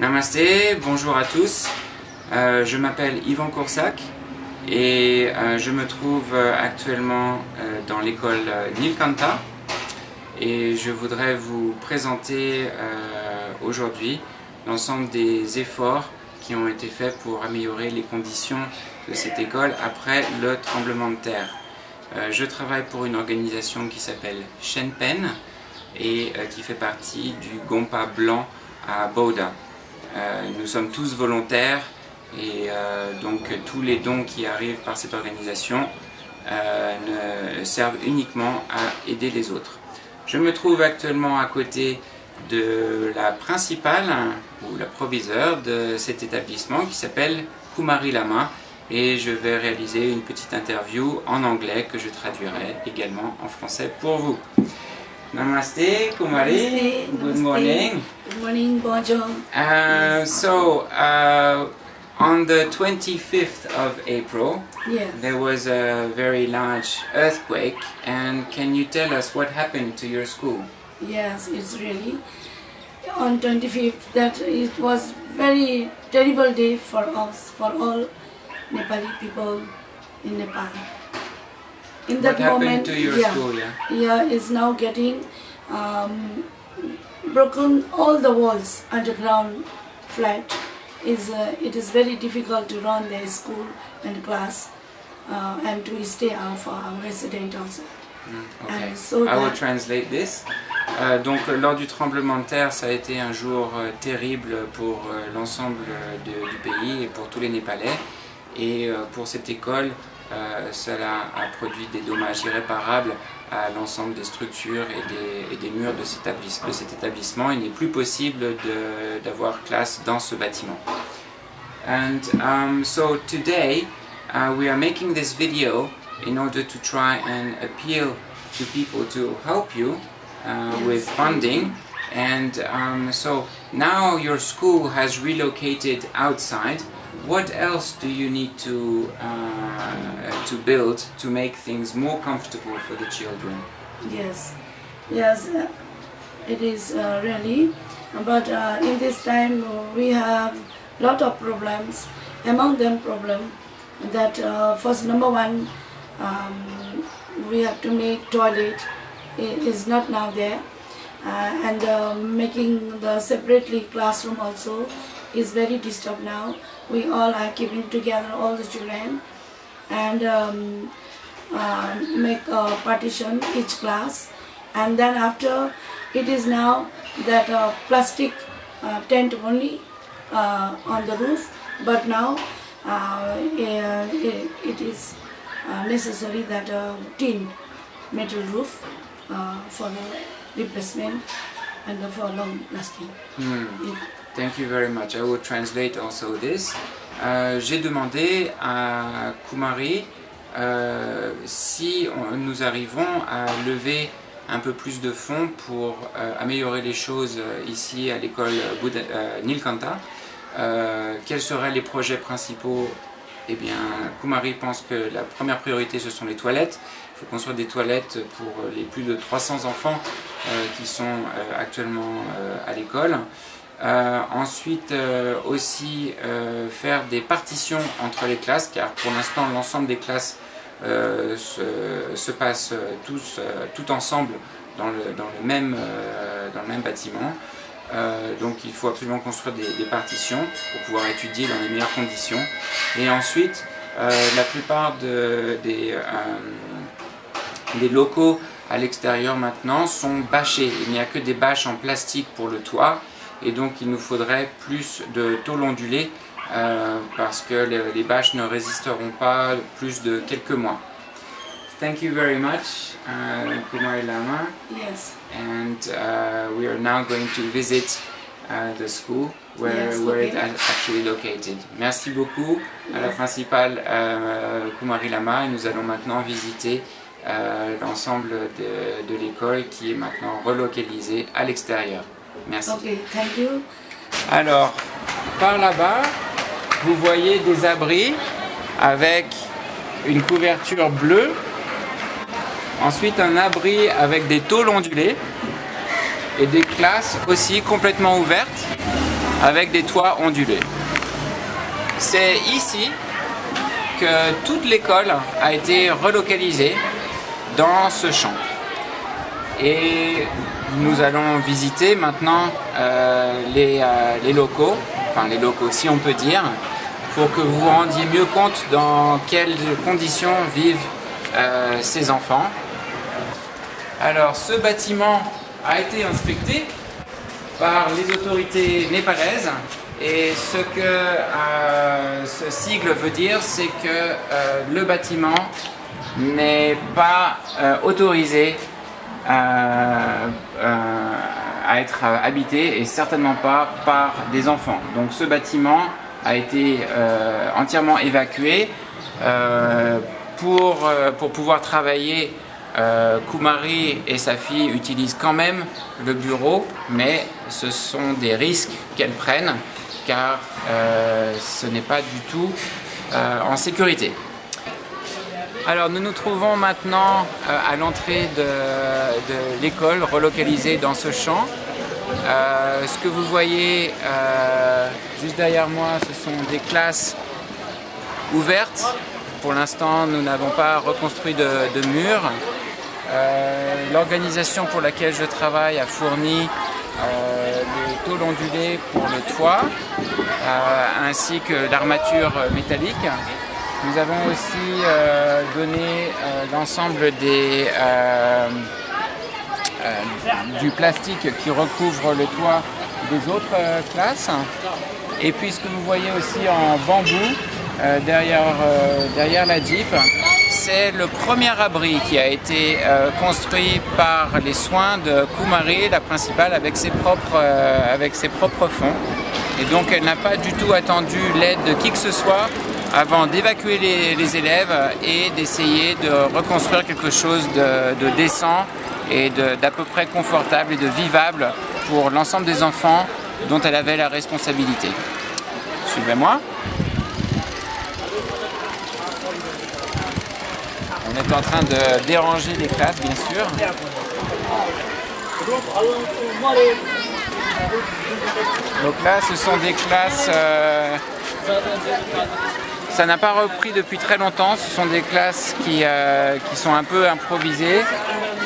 Namasté, bonjour à tous. Je m'appelle Yvan Coursac et je me trouve actuellement dans l'école Nilkantha et je voudrais vous présenter aujourd'hui l'ensemble des efforts qui ont été faits pour améliorer les conditions de cette école après le tremblement de terre. Je travaille pour une organisation qui s'appelle Shenpen et qui fait partie du Gompa blanc à Bauda. Nous sommes tous volontaires et donc tous les dons qui arrivent par cette organisation servent uniquement à aider les autres. Je me trouve actuellement à côté de la principale ou la proviseure de cet établissement qui s'appelle Kumari Lama et je vais réaliser une petite interview en anglais que je traduirai également en français pour vous. Namaste, Kumari. Namaste. Good morning. Good morning, bonjour. On the 25th of April, Yes. there was a very large earthquake. And can you tell us what happened to your school? Yes, it's really on 25th that it was very terrible day for us, for all Nepali people in Nepal. In that What happened moment, to your school? Yeah. is now getting broken all the walls underground flat. It is very difficult to run the school and class and to stay for our resident also. Okay. And so I will that- translate this. Donc lors du tremblement de terre, ça a été un jour terrible pour l'ensemble du pays et pour tous les Népalais. Et pour cette école, cela a produit des dommages irréparables à l'ensemble des structures et des murs de cet établissement. Il n'est plus possible d'avoir classe dans ce bâtiment. And so today we are making this video in order to try and appeal to people to help you with funding. And so now your school has relocated outside. What else do you need to build to make things more comfortable for the children? Yes, it is really. But in this time we have lot of problems. Among them, problem that first number one, we have to make toilet. It is not now there, and making the separately classroom also is very disturbed now. We all are keeping together all the children and make a partition each class, and then after it is now that plastic tent only on the roof, but now it is necessary that tin metal roof for the replacement and for long lasting. Thank you very much. I will translate also this. J'ai demandé à Kumari si nous arrivons à lever un peu plus de fonds pour améliorer les choses ici à l'école Nilkantha. Quels seraient les projets principaux? Eh bien, Kumari pense que la première priorité ce sont les toilettes. Il faut construire des toilettes pour les plus de 300 enfants qui sont actuellement à l'école. Ensuite aussi faire des partitions entre les classes, car pour l'instant l'ensemble des classes se passent tout ensemble dans le même bâtiment. Donc il faut absolument construire des partitions pour pouvoir étudier dans les meilleures conditions. Et ensuite la plupart des locaux à l'extérieur maintenant sont bâchés. Il n'y a que des bâches en plastique pour le toit. Et donc il nous faudrait plus de tôle ondulée parce que les bâches ne résisteront pas plus de quelques mois. Thank you very much, Kumari Lama. Yes. And we are now going to visit the school where Okay. it is actually located. Merci beaucoup à la principale Kumari Lama et nous allons maintenant visiter l'ensemble de l'école qui est maintenant relocalisée à l'extérieur. Merci. Okay, thank you. Alors, par là-bas, vous voyez des abris avec une couverture bleue. Ensuite, un abri avec des tôles ondulées et des classes aussi complètement ouvertes. avec des toits ondulés. C'est ici que toute l'école a été relocalisée dans ce champ. Et nous allons visiter maintenant les locaux, enfin les locaux si on peut dire, pour que vous vous rendiez mieux compte dans quelles conditions vivent ces enfants. Alors ce bâtiment a été inspecté par les autorités népalaises et ce que ce sigle veut dire, c'est que le bâtiment n'est pas autorisé à être habité et certainement pas par des enfants. Donc ce bâtiment a été entièrement évacué pour pouvoir travailler. Kumari et sa fille utilisent quand même le bureau, mais ce sont des risques qu'elles prennent car ce n'est pas du tout en sécurité. Alors nous nous trouvons maintenant à l'entrée de l'école relocalisée dans ce champ. Ce que vous voyez juste derrière moi, ce sont des classes ouvertes. Pour l'instant, nous n'avons pas reconstruit de murs. L'organisation pour laquelle je travaille a fourni des tôles ondulées pour le toit, ainsi que l'armature métallique. Nous avons aussi donné l'ensemble du plastique qui recouvre le toit des autres classes. Et puis ce que vous voyez aussi en bambou derrière la Jeep, c'est le premier abri qui a été construit par les soins de Kumari, la principale, avec ses propres fonds. Et donc elle n'a pas du tout attendu l'aide de qui que ce soit avant d'évacuer les élèves et d'essayer de reconstruire quelque chose de décent et d'à peu près confortable et de vivable pour l'ensemble des enfants dont elle avait la responsabilité. Suivez-moi. On est en train de déranger les classes, bien sûr. Donc là, ce sont des classes... ça n'a pas repris depuis très longtemps. Ce sont des classes qui sont un peu improvisées.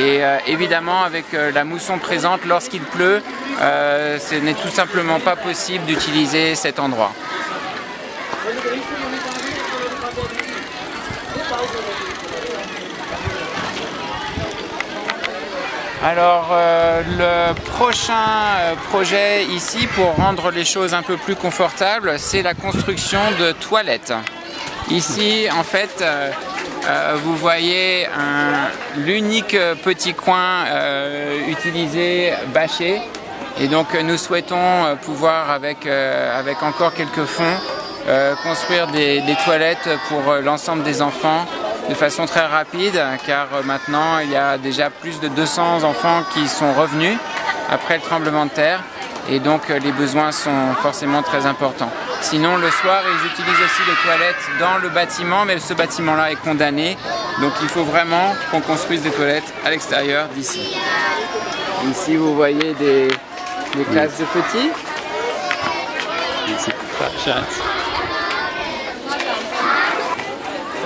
Et évidemment, avec la mousson présente lorsqu'il pleut, ce n'est tout simplement pas possible d'utiliser cet endroit. Alors le prochain projet ici pour rendre les choses un peu plus confortables, c'est la construction de toilettes. Ici en fait vous voyez l'unique petit coin utilisé, bâché, et donc nous souhaitons pouvoir avec encore quelques fonds construire des toilettes pour l'ensemble des enfants de façon très rapide, car maintenant il y a déjà plus de 200 enfants qui sont revenus après le tremblement de terre, et donc les besoins sont forcément très importants. Sinon le soir ils utilisent aussi les toilettes dans le bâtiment, mais ce bâtiment là est condamné, donc il faut vraiment qu'on construise des toilettes à l'extérieur d'ici. Ici vous voyez des classes de petits.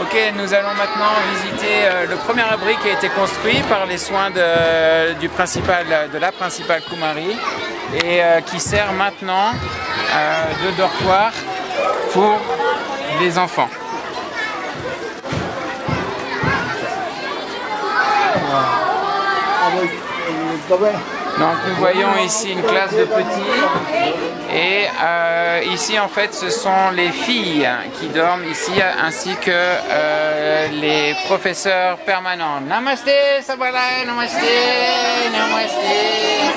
Ok, nous allons maintenant visiter le premier abri qui a été construit par les soins de la principale Kumari et qui sert maintenant de dortoir pour les enfants. Donc nous voyons ici une classe de petits et ici en fait ce sont les filles qui dorment ici ainsi que les professeurs permanents. Namasté, Sabalai, Namasté, Namasté.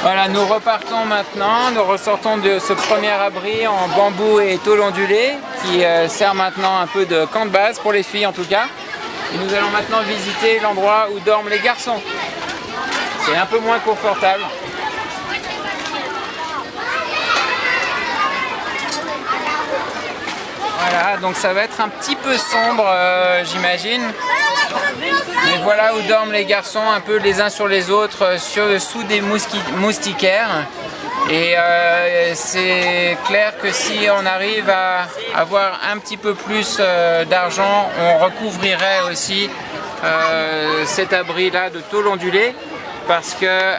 Voilà, nous repartons maintenant, nous ressortons de ce premier abri en bambou et tôle ondulée qui sert maintenant un peu de camp de base pour les filles en tout cas. Et nous allons maintenant visiter l'endroit où dorment les garçons. C'est un peu moins confortable. Voilà, donc ça va être un petit peu sombre, j'imagine. Mais voilà où dorment les garçons, un peu les uns sur les autres, sous des moustiquaires. Et c'est clair que si on arrive à avoir un petit peu plus d'argent, on recouvrirait aussi cet abri-là de tôle ondulée, parce que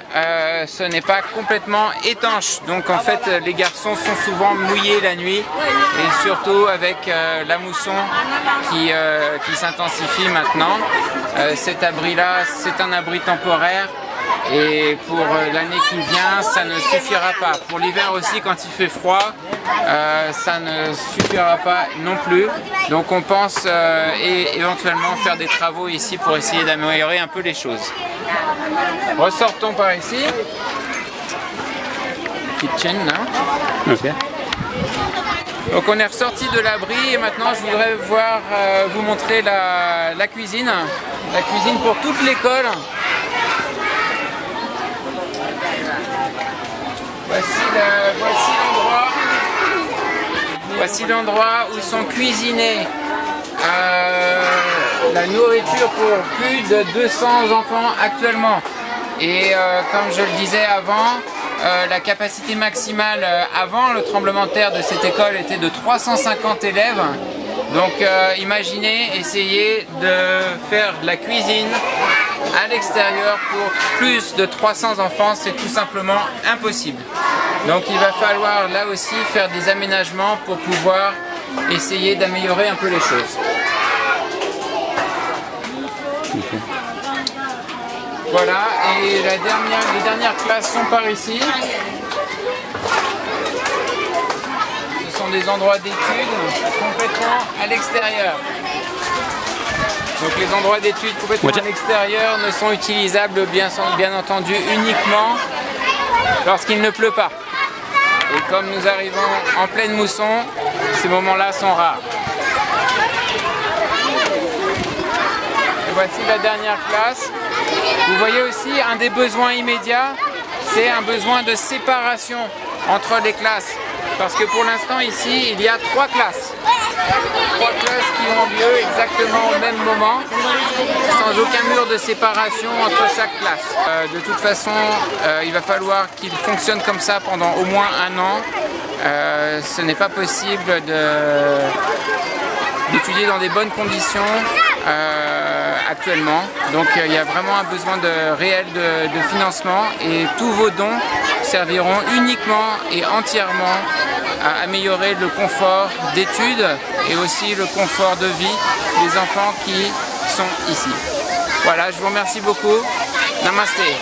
ce n'est pas complètement étanche. Donc en fait les garçons sont souvent mouillés la nuit, et surtout avec la mousson qui s'intensifie maintenant. Cet abri-là, c'est un abri temporaire, et pour l'année qui vient, ça ne suffira pas. Pour l'hiver aussi, quand il fait froid, ça ne suffira pas non plus. Donc on pense éventuellement faire des travaux ici pour essayer d'améliorer un peu les choses. Ressortons par ici. Kitchen, là. Ok. Donc on est ressorti de l'abri et maintenant je voudrais vous montrer la cuisine. La cuisine pour toute l'école. Voici l'endroit où sont cuisinés la nourriture pour plus de 200 enfants actuellement. Et comme je le disais avant, la capacité maximale avant le tremblement de terre de cette école était de 350 élèves. Donc imaginez essayer de faire de la cuisine à l'extérieur pour plus de 300 enfants, c'est tout simplement impossible. Donc il va falloir là aussi faire des aménagements pour pouvoir essayer d'améliorer un peu les choses. Okay. Voilà, et les dernières classes sont par ici. Ce sont des endroits d'études complètement à l'extérieur. Donc les endroits d'études complètement à l'extérieur ne sont utilisables bien entendu uniquement lorsqu'il ne pleut pas. Et comme nous arrivons en pleine mousson, ces moments-là sont rares. Et voici la dernière classe. Vous voyez aussi un des besoins immédiats, c'est un besoin de séparation entre les classes. Parce que pour l'instant ici, il y a 3 classes. 3 classes qui ont lieu exactement au même moment, sans aucun mur de séparation entre chaque classe. De toute façon, il va falloir qu'il fonctionne comme ça pendant au moins 1 an. Ce n'est pas possible d'étudier dans des bonnes conditions actuellement. Donc il y a vraiment un besoin réel de financement, et tous vos dons serviront uniquement et entièrement à améliorer le confort d'études et aussi le confort de vie des enfants qui sont ici. Voilà, je vous remercie beaucoup. Namasté.